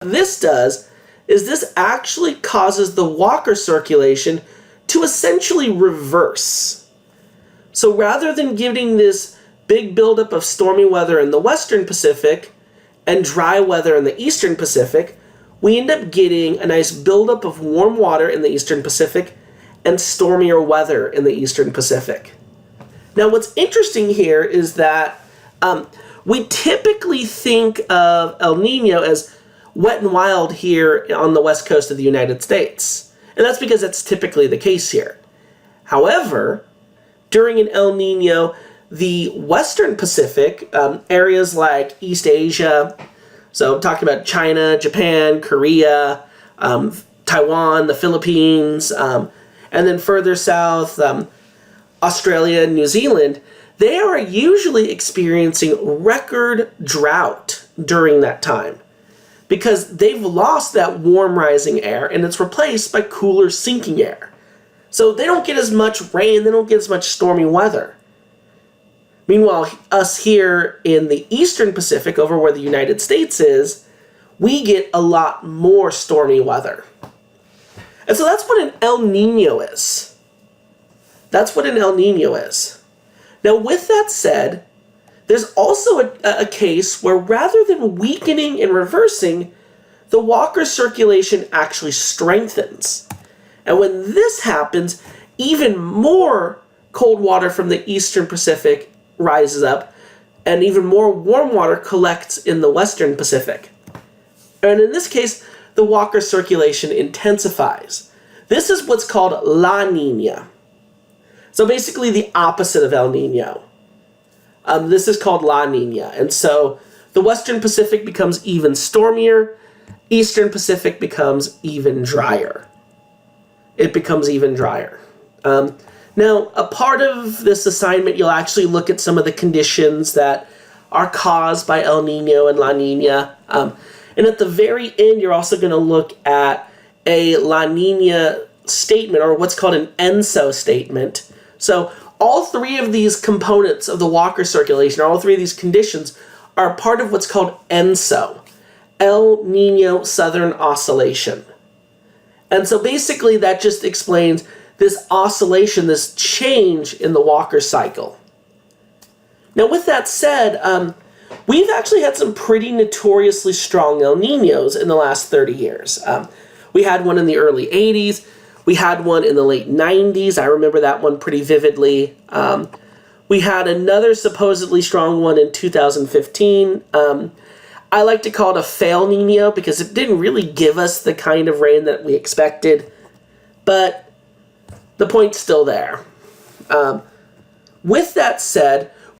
This does is this actually causes the Walker circulation to essentially reverse. So rather than getting this big buildup of stormy weather in the western Pacific and dry weather in the eastern Pacific, we end up getting a nice buildup of warm water in the eastern Pacific and stormier weather in the eastern Pacific. Now, what's interesting here is that we typically think of El Nino as wet and wild here on the west coast of the United States. And that's because that's typically the case here. However, during an El Nino, the western Pacific, areas like East Asia, so I'm talking about China, Japan, Korea, Taiwan, the Philippines, and then further south, Australia and New Zealand, they are usually experiencing record drought during that time because they've lost that warm rising air and it's replaced by cooler sinking air. So they don't get as much rain, they don't get as much stormy weather. Meanwhile, us here in the eastern Pacific, over where the United States is, we get a lot more stormy weather. And so that's what an El Nino is. That's what an El Nino is. Now, with that said, there's also a case where rather than weakening and reversing, the Walker circulation actually strengthens. And when this happens, even more cold water from the eastern Pacific rises up, and even more warm water collects in the western Pacific. And in this case, the Walker circulation intensifies. This is what's called La Nina. So basically the opposite of El Nino. This is called La Nina. And so the western Pacific becomes even stormier, eastern Pacific becomes even drier. It becomes even drier. Now, a part of this assignment, you'll actually look at some of the conditions that are caused by El Nino and La Nina. And at the very end, you're also going to look at a La Nina statement, or what's called an ENSO statement. So all three of these components of the Walker circulation, all three of these conditions, are part of what's called ENSO, El Nino Southern Oscillation. And so basically that just explains this oscillation, this change in the Walker cycle. Now, with that said, we've actually had some pretty notoriously strong El Ninos in the last 30 years. We had one in the early 80s. We had one in the late 90s. I remember that one pretty vividly. We had another supposedly strong one in 2015. I like to call it a fail Nino because it didn't really give us the kind of rain that we expected. But the point's still there. With that said,